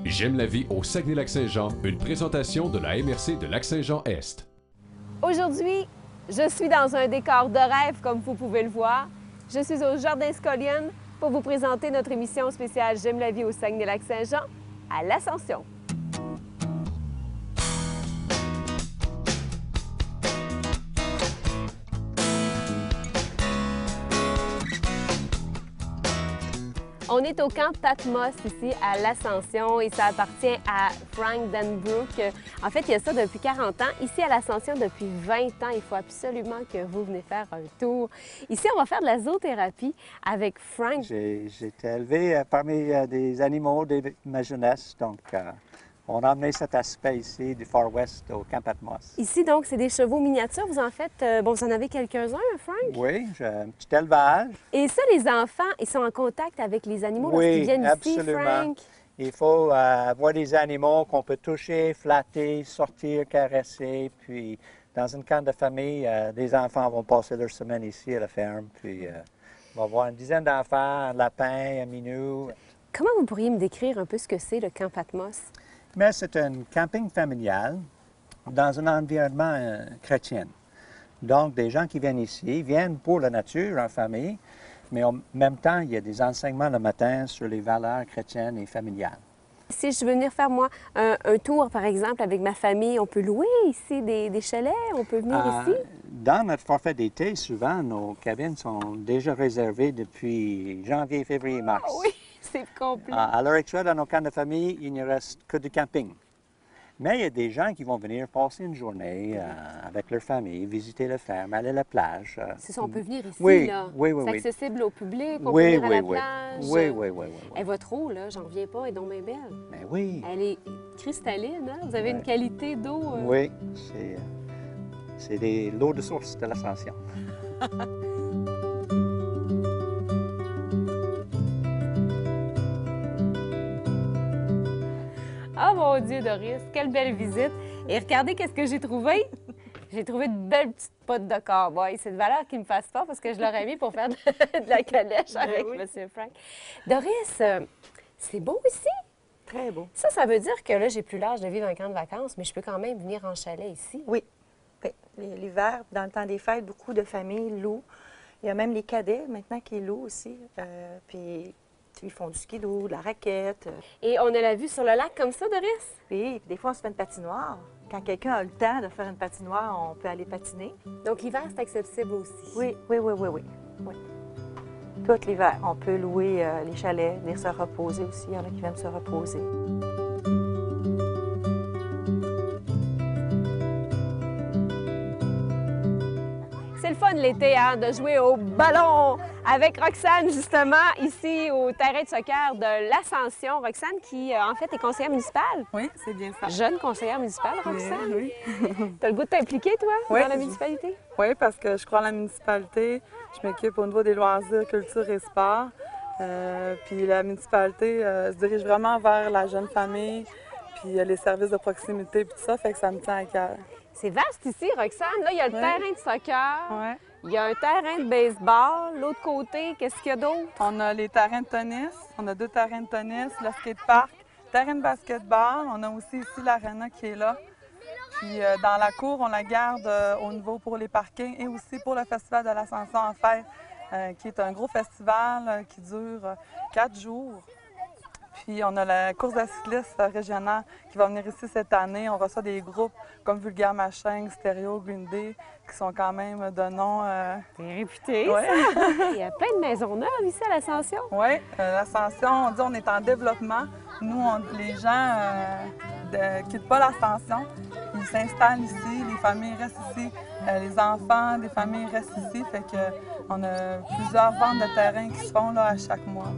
J'aime la vie au Saguenay-Lac-Saint-Jean, une présentation de la MRC de Lac-Saint-Jean-Est. Aujourd'hui, je suis dans un décor de rêve, comme vous pouvez le voir. Je suis au Jardin Scolian pour vous présenter notre émission spéciale J'aime la vie au Saguenay-Lac-Saint-Jean à l'Ascension. On est au camp Patmos ici à l'Ascension et ça appartient à Frank Denbrook. En fait, il y a ça depuis 40 ans. Ici à l'Ascension depuis 20 ans. Il faut absolument que vous venez faire un tour. Ici, on va faire de la zoothérapie avec Frank. J'ai été élevé parmi des animaux de ma jeunesse, donc on a amené cet aspect ici du Far West au camp Patmos. Ici, donc, c'est des chevaux miniatures. Vous en faites, vous en avez quelques-uns, Frank? Oui, j'ai un petit élevage. Et ça, les enfants, ils sont en contact avec les animaux Oui, lorsqu'ils viennent absolument. ici, Frank? Il faut avoir des animaux qu'on peut toucher, flatter, sortir, caresser. Puis, dans une camp de famille, des enfants vont passer leur semaine ici à la ferme. Puis, on va avoir une dizaine d'enfants, un lapin, un minou. Comment vous pourriez me décrire un peu ce que c'est le camp Patmos? Mais c'est un camping familial dans un environnement chrétien. Donc, des gens qui viennent ici viennent pour la nature, en famille, mais en même temps, il y a des enseignements le matin sur les valeurs chrétiennes et familiales. Si je veux venir faire, moi, un tour, par exemple, avec ma famille, on peut louer ici des chalets? On peut venir ici? Dans notre forfait d'été, souvent, nos cabines sont déjà réservées depuis janvier, février, mars. Ah oui, c'est complet. À l'heure actuelle, dans nos camps de famille, il ne reste que du camping. Mais il y a des gens qui vont venir passer une journée avec leur famille, visiter la ferme, aller à la plage. C'est ça, on peut venir ici, oui, là. Oui, oui, c'est oui. accessible au public, on Oui, peut venir à oui, la oui. plage. Oui, oui, oui, oui. Elle va trop, là, j'en reviens pas, elle est donc bien belle. Mais oui. Elle est cristalline, hein? Vous avez une Ouais. qualité d'eau. Oui, c'est l'eau de source de l'Ascension. Oh mon Dieu, Doris, quelle belle visite. Et regardez qu'est-ce que j'ai trouvé. J'ai trouvé de belles petites potes de cowboy. C'est de valeur qu'ils ne me fassent pas parce que je l'aurais mis pour faire de la calèche avec M. Frank. Doris, c'est beau ici? Très beau. Ça veut dire que là, j'ai plus l'âge de vivre un camp de vacances, mais je peux quand même venir en chalet ici. Oui. L'hiver, dans le temps des fêtes, beaucoup de familles louent. Il y a même les cadets maintenant qui louent aussi. Puis ils font du skidoo, de la raquette. Et on a la vue sur le lac comme ça, Doris? Puis des fois, on se fait une patinoire. Quand quelqu'un a le temps de faire une patinoire, on peut aller patiner. Donc l'hiver, c'est accessible aussi. Oui. Tout l'hiver, on peut louer les chalets, venir se reposer aussi. Il y en a qui viennent se reposer. C'est le fun l'été, hein, de jouer au ballon avec Roxane, justement, ici au terrain de soccer de l'Ascension. Roxane, qui, en fait, est conseillère municipale. Oui, c'est bien ça. Jeune conseillère municipale, Roxane. Oui. T'as le goût de t'impliquer, toi, Oui. dans la municipalité? Oui, parce que je crois à la municipalité. Je m'occupe au niveau des loisirs, culture et sport. Puis la municipalité se dirige vraiment vers la jeune famille, puis les services de proximité, puis tout ça, fait que ça me tient à cœur. C'est vaste ici, Roxane. Là, il y a le terrain de soccer, Oui. il y a un terrain de baseball. L'autre côté, qu'est-ce qu'il y a d'autre? On a les terrains de tennis. On a 2 terrains de tennis, le skatepark, terrain de basketball. On a aussi ici l'aréna qui est là. Puis dans la cour, on la garde au niveau pour les parkings et aussi pour le Festival de l'Ascension en Fête, qui est un gros festival qui dure 4 jours. Puis on a la course de cyclistes régionale qui va venir ici cette année. On reçoit des groupes comme Vulgaire Machin, Stéréo, Green Day, qui sont quand même de nom... C'est réputé, Ouais. ça. Il y a plein de maisons neuves ici à l'Ascension. Oui, l'Ascension, on dit on est en développement. Nous, les gens ne quittent pas l'Ascension. Ils s'installent ici, les familles restent ici, les enfants des familles restent ici. Fait qu'on a plusieurs ventes de terrain qui se font là, à chaque mois.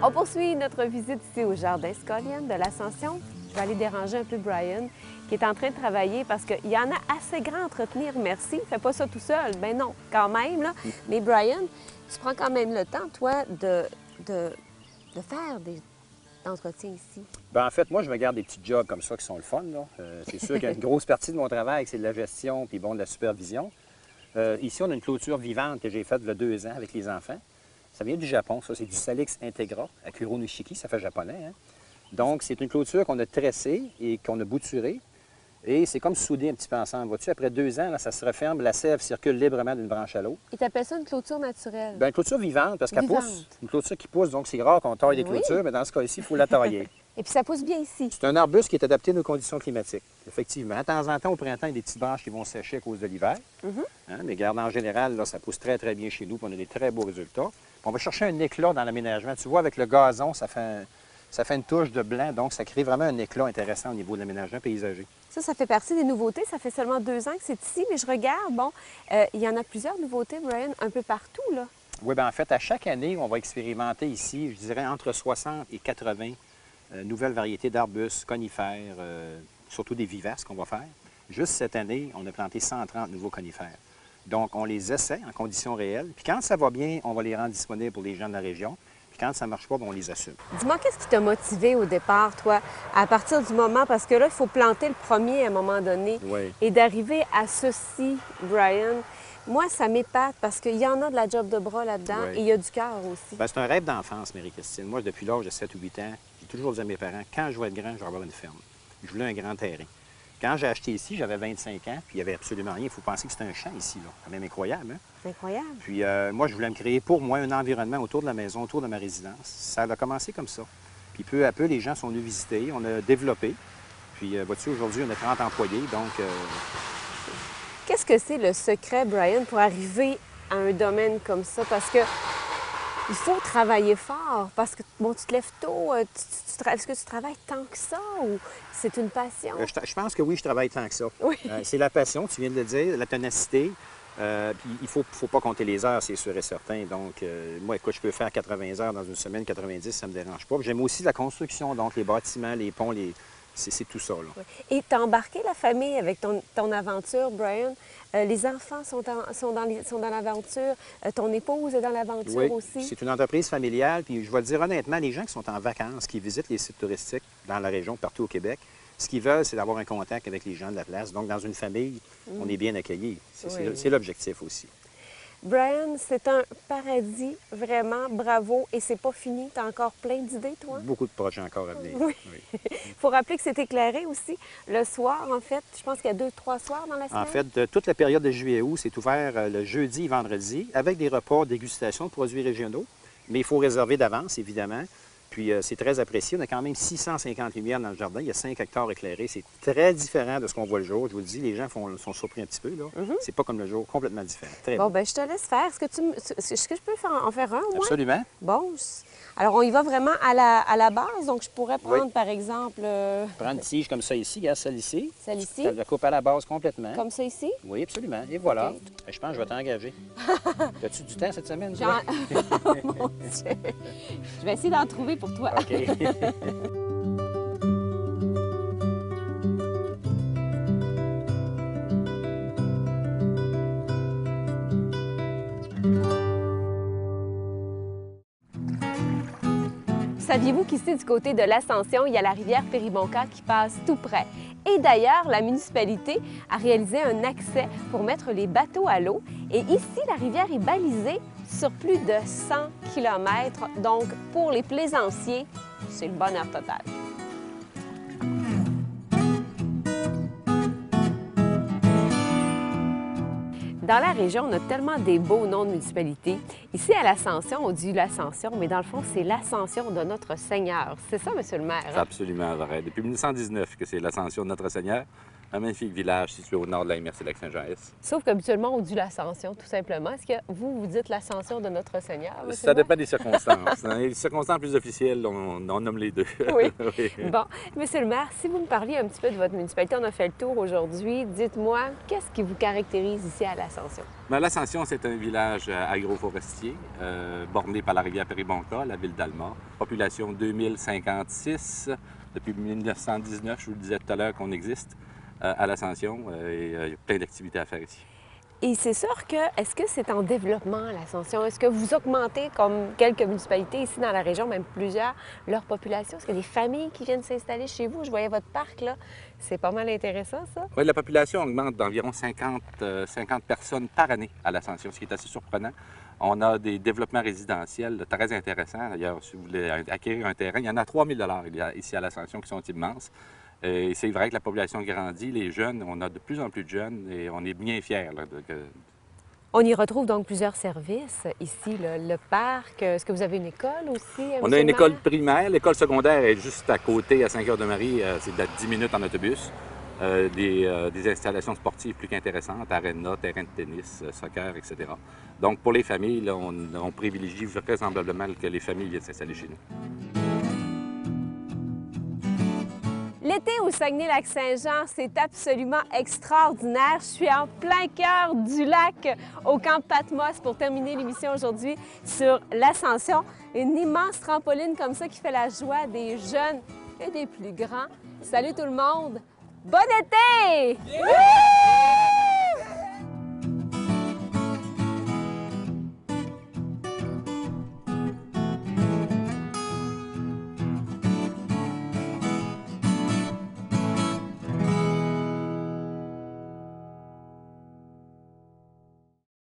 On poursuit notre visite ici au Jardin Scolian de l'Ascension. Je vais aller déranger un peu Brian, qui est en train de travailler parce qu'il y en a assez grand à entretenir, merci. Fais pas ça tout seul. Ben non, quand même, là. Mais Brian, tu prends quand même le temps, toi, de faire des entretiens ici. Bien, en fait, moi, je me garde des petits jobs comme ça qui sont le fun, là. C'est sûr qu'il y a une grosse partie de mon travail, c'est de la gestion puis bon, de la supervision. Ici, on a une clôture vivante que j'ai faite il y a 2 ans avec les enfants. Ça vient du Japon, ça. C'est du Salix Integra, à Kuronishiki, ça fait japonais. Hein? Donc, c'est une clôture qu'on a tressée et qu'on a bouturée. Et c'est comme soudé un petit peu ensemble. Vois-tu, après 2 ans, là, ça se referme, la sève circule librement d'une branche à l'autre. Et tu appelles ça une clôture naturelle? Bien, une clôture vivante, parce qu'elle Vivante. pousse. Une clôture qui pousse, donc c'est rare qu'on taille des Oui. clôtures, mais dans ce cas-ci, il faut la tailler. Et puis ça pousse bien ici. C'est un arbuste qui est adapté à nos conditions climatiques. Effectivement, de temps en temps, au printemps, il y a des petites branches qui vont sécher à cause de l'hiver. Hein, mais regarde, en général, là, ça pousse très, très bien chez nous, puis on a des très beaux résultats. Puis on va chercher un éclat dans l'aménagement. Tu vois, avec le gazon, ça fait une touche de blanc, donc ça crée vraiment un éclat intéressant au niveau de l'aménagement paysager. Ça fait partie des nouveautés. Ça fait seulement 2 ans que c'est ici, mais je regarde, bon, il y en a plusieurs nouveautés, Brian, un peu partout, là. Oui, bien en fait, à chaque année, on va expérimenter ici, je dirais, entre 60 et 80 nouvelles variétés d'arbustes, conifères, surtout des vivaces qu'on va faire. Juste cette année, on a planté 130 nouveaux conifères. Donc, on les essaie en conditions réelles. Puis quand ça va bien, on va les rendre disponibles pour les gens de la région. Puis quand ça ne marche pas, bien, on les assume. Dis-moi, qu'est-ce qui t'a motivé au départ, toi, à partir du moment, parce que là, il faut planter le premier à un moment donné, Oui. et d'arriver à ceci, Brian, moi, ça m'épate parce qu'il y en a de la job de bras là-dedans Oui. et il y a du cœur aussi. Bien, c'est un rêve d'enfance, Marie-Christine. Moi, depuis l'âge de 7 ou 8 ans, j'ai toujours dit à mes parents, quand je vais être grand, je vais avoir une ferme. Je voulais un grand terrain. Quand j'ai acheté ici, j'avais 25 ans, puis il n'y avait absolument rien. Il faut penser que c'était un champ ici, là. C'est quand même incroyable, hein? C'est incroyable. Puis moi, je voulais me créer pour moi un environnement autour de la maison, autour de ma résidence. Ça a commencé comme ça. Puis peu à peu, les gens sont venus visiter, on a développé. Puis vois-tu, aujourd'hui, on a 30 employés, donc... Qu'est-ce que c'est le secret, Brian, pour arriver à un domaine comme ça? Parce que il faut travailler fort, parce que, bon, tu te lèves tôt. Est-ce que tu travailles tant que ça ou c'est une passion? je pense que oui, je travaille tant que ça. Oui. C'est la passion, tu viens de le dire, la ténacité. Puis il faut pas compter les heures, c'est sûr et certain. Donc, moi, écoute, je peux faire 80 heures dans une semaine, 90, ça me dérange pas. Puis j'aime aussi la construction, donc les bâtiments, les ponts, c'est tout ça, là. Oui. Et tu as embarqué la famille avec ton aventure, Brian. Les enfants sont dans l'aventure. Ton épouse est dans l'aventure Oui, aussi. c'est une entreprise familiale. Puis je vais te dire honnêtement, les gens qui sont en vacances, qui visitent les sites touristiques dans la région, partout au Québec, ce qu'ils veulent, c'est d'avoir un contact avec les gens de la place. Donc, dans une famille, on est bien accueillis. C'est l'objectif aussi. Brian, c'est un paradis, vraiment. Bravo. Et c'est pas fini. Tu as encore plein d'idées, toi? Beaucoup de projets encore à venir. Oui. Il faut rappeler que c'est éclairé aussi. Le soir, en fait, je pense qu'il y a 2-3 soirs dans la semaine. En fait, toute la période de juillet-août, c'est ouvert le jeudi et vendredi avec des repas dégustation de produits régionaux. Mais il faut réserver d'avance, évidemment. Puis c'est très apprécié. On a quand même 650 lumières dans le jardin. Il y a 5 hectares éclairés. C'est très différent de ce qu'on voit le jour. Je vous le dis, les gens sont surpris un petit peu, là. C'est pas comme le jour, complètement différent. Très Bon, beau. bien, je te laisse faire. Est-ce que je peux en faire un, moi? Absolument. Bon. Alors, on y va vraiment à la base. Donc, je pourrais prendre, par exemple, Prendre une tige comme ça ici, regarde celle ici. celle ici, Tu la coupes à la base complètement. comme ça ici. Oui, absolument. Et voilà. OK. Je pense que je vais t'engager. As-tu du temps cette semaine? toi? Mon Dieu. Je vais essayer d'en trouver pour toi. OK. Saviez-vous qu'ici, du côté de l'Ascension, il y a la rivière Péribonka qui passe tout près? Et d'ailleurs, la municipalité a réalisé un accès pour mettre les bateaux à l'eau. Et ici, la rivière est balisée sur plus de 100 km. Donc, pour les plaisanciers, c'est le bonheur total. Dans la région, on a tellement des beaux noms de municipalités. Ici, à l'Ascension, on dit l'Ascension, mais dans le fond, c'est l'Ascension de notre Seigneur. C'est ça, Monsieur le maire? C'est absolument vrai. Depuis 1919 que c'est l'Ascension de Notre-Seigneur, un magnifique village situé au nord de la MRC de Lac-Saint-Jean-Est. Sauf qu'habituellement, on dit l'Ascension, tout simplement. Est-ce que vous dites l'Ascension de notre Seigneur? Monsieur Ça le maire? dépend des circonstances. Dans les circonstances plus officielles, on nomme les deux. Oui. Oui. Bon, Monsieur le maire, si vous me parliez un petit peu de votre municipalité, on a fait le tour aujourd'hui. Dites-moi, qu'est-ce qui vous caractérise ici à l'Ascension? Mais L'Ascension, c'est un village agroforestier borné par la rivière Péribonka, la ville d'Alma. Population 2056. Depuis 1919, je vous le disais tout à l'heure qu'on existe à l'Ascension. Il y a plein d'activités à faire ici. Et c'est sûr que, est-ce que c'est en développement, l'Ascension? Est-ce que vous augmentez, comme quelques municipalités ici dans la région, même plusieurs, leur population? Est-ce qu'il y a des familles qui viennent s'installer chez vous? Je voyais votre parc, là. C'est pas mal intéressant, ça. Oui, la population augmente d'environ 50 personnes par année à l'Ascension, ce qui est assez surprenant. On a des développements résidentiels très intéressants. D'ailleurs, si vous voulez acquérir un terrain, il y en a 3 000 $ ici à l'Ascension qui sont immenses. Et c'est vrai que la population grandit, les jeunes, on a de plus en plus de jeunes et on est bien fiers. On y retrouve donc plusieurs services ici, le parc. Est-ce que vous avez une école aussi? On a une école primaire. L'école secondaire est juste à côté, à Saint-Cœur-de-Marie. C'est à 10 minutes en autobus. Des installations sportives plus qu'intéressantes, aréna, terrain de tennis, soccer, etc. Donc, pour les familles, là, on privilégie vraisemblablement que les familles viennent s'installer chez nous. L'été au Saguenay-Lac-Saint-Jean, c'est absolument extraordinaire. Je suis en plein cœur du lac au camp Patmos pour terminer l'émission aujourd'hui sur l'Ascension. Une immense trampoline comme ça qui fait la joie des jeunes et des plus grands. Salut tout le monde! Bon été! Yeah!